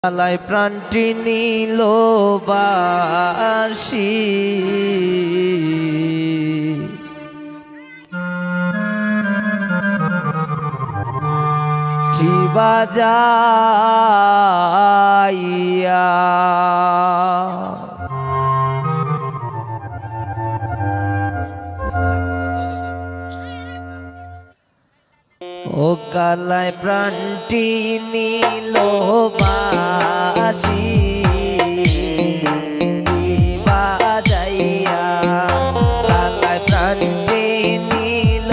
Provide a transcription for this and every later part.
আলাই প্রাণটি নীল বাসি বাজাইয়া ও কালায় প্রাণটি নীল বাসি বাজাইয়া কালায় প্রাণটি নীল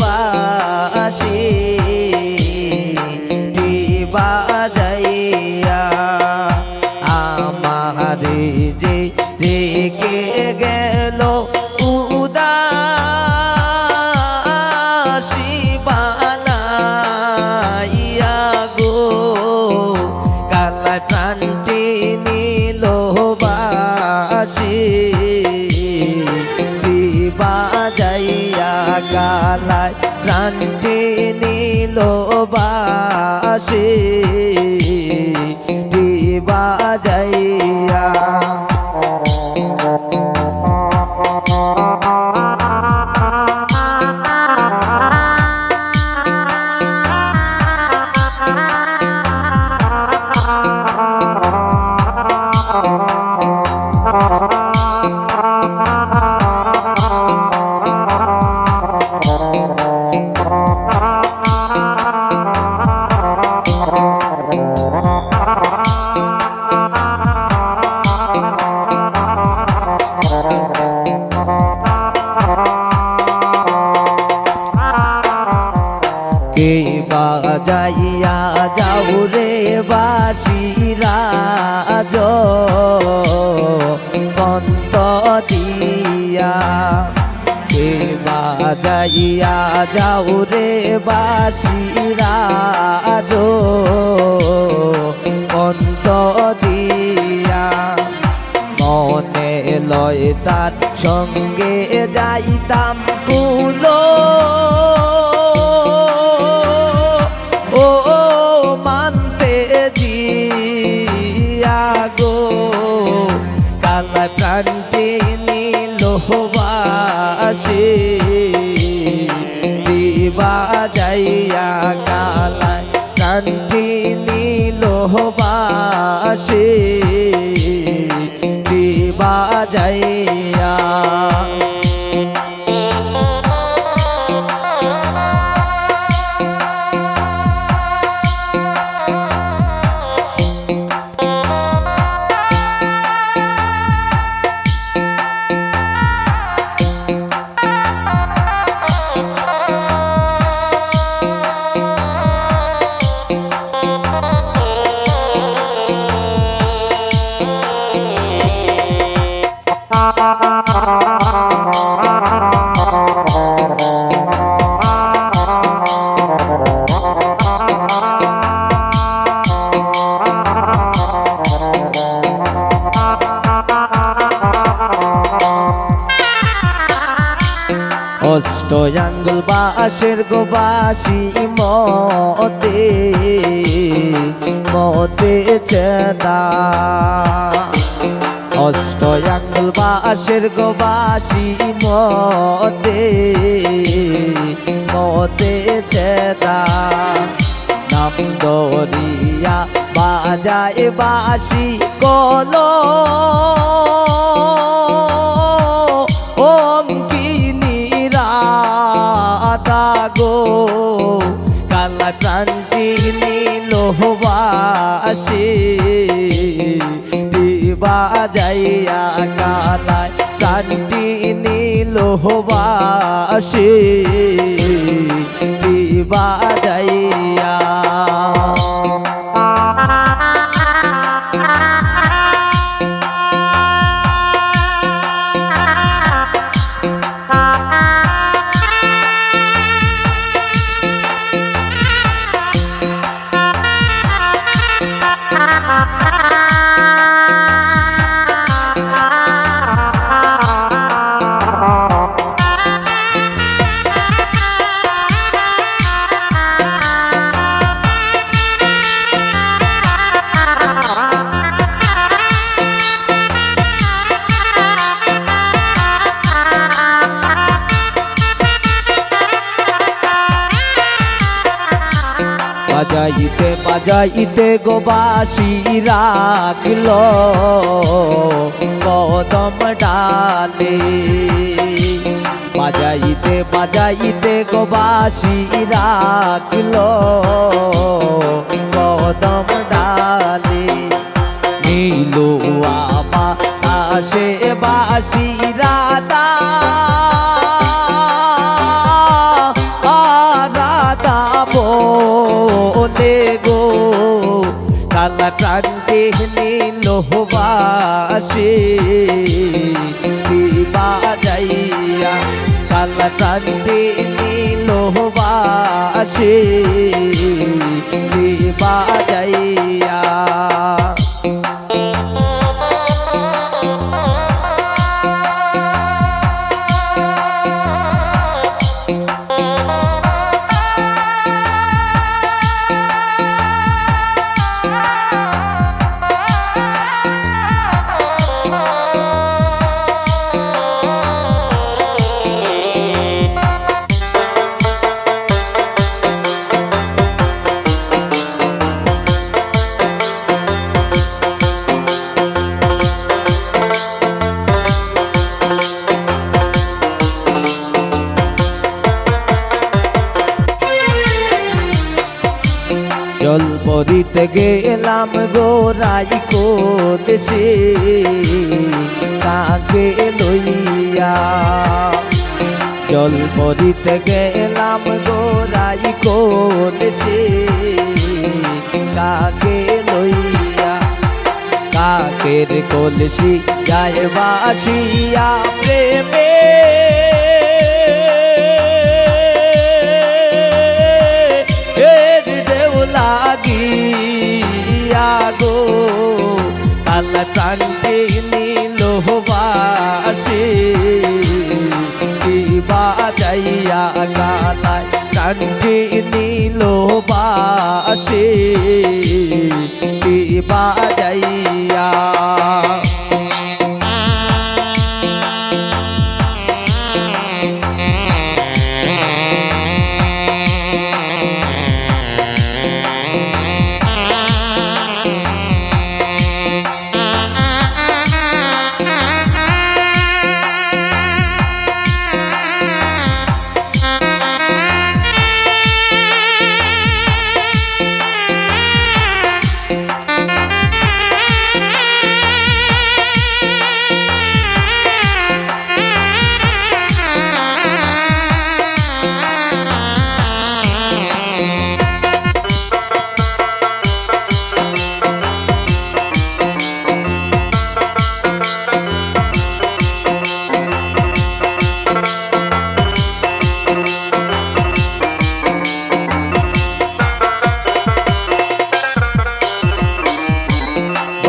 বাসি বাজাইয়া আমারে যে রেখে গেল উদাসী বানাইয়া গো কালায় প্রাণটি নীল বাসি বাজাইয়া কালায় প্রাণটি নীল বাসি বাজাইয়া কে বাজাইয়া যাও রে বাসিরা বন্ত দিয়া কে বাজাইয়া যাও রে বাসিরা বন্ত দিয়া মনে লয় তার সঙ্গে যাইতাম কুলো মানতে জিয়া গো কালায় প্রাণটি নীল বাসি বাজাইয়া কালায় প্রাণটি নীল বাসি বাজাইয়া অষ্ট আঙ্গুল বাঁশের গো বাসি মতে মতে চেদা অষ্ট আঙ্গুল বাঁশের গো বাসি মতে মতে চেদা নাম দরিয়া বাজায় বাসি কল গো কালায় প্রাণটি নীল বাসি বাজাইয়া কালায় প্রাণটি নীল বাসি বাজাইয়া বাজাইতে গো বাঁশি রাখল কদম ডালে বাজাইতে বাজাইতে গো বাঁশি রাখল কদম ডালে নীলু আবাসে বাঁশি রাধা রাধা বলে গো কালা প্রান্তে নীল বাসে বাজাইয়া কালা প্রান্তে নীল বাসে বাজাইয়া জল পরিতে গেলাম গোরাই দেশে কাকে লইয়া জল পরিতে গেলাম গোরাই দেশে কাকে লইয়া কাকের কলসি যায় বাসিয়া প্রেমে লাগিয়া গো কালা প্রান্তে নীল বাসে বাজাইয়া কালায় প্রান্তে নীল বাসে বাজাইয়া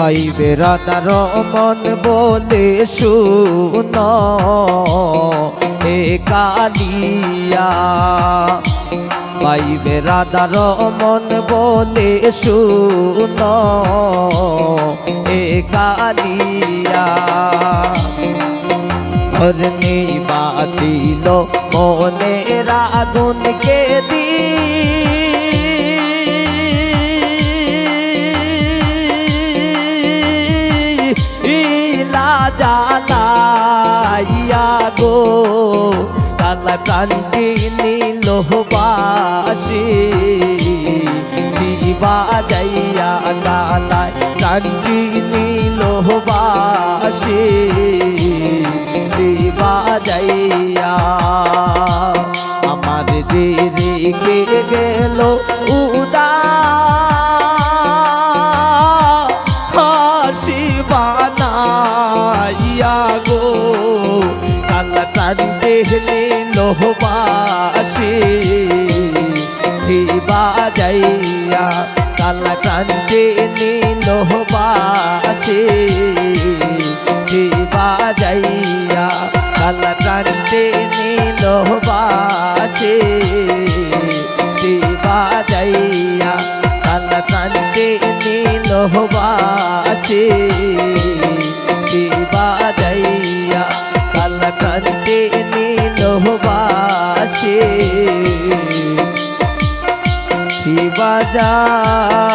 ভাই বেরাদার মন বলে শুন হে কালিয়া ভাই বেরাদার মন বলে শুন হে কালিয়া ধরনি বাঁচিল মনের আগুনকে দি জ্বালাইয়া গো কালা প্রান্তে নীল বাসে বাজাইয়া কালায় প্রান্তে নীল বাসে বাজাইয়া আমার যে রেগে গেল উদা বানাইয়া গো কালা প্রান্তে নীল বাসে বাজাইয়া কালা প্রান্তে নীল বাসে বাজাইয়া কালা প্রান্তে নীল বাসে বাজাইয়া কালা প্রান্তে নীল বাসে বাজাইয়া কালা প্রান্তে নীল বাসে বাজার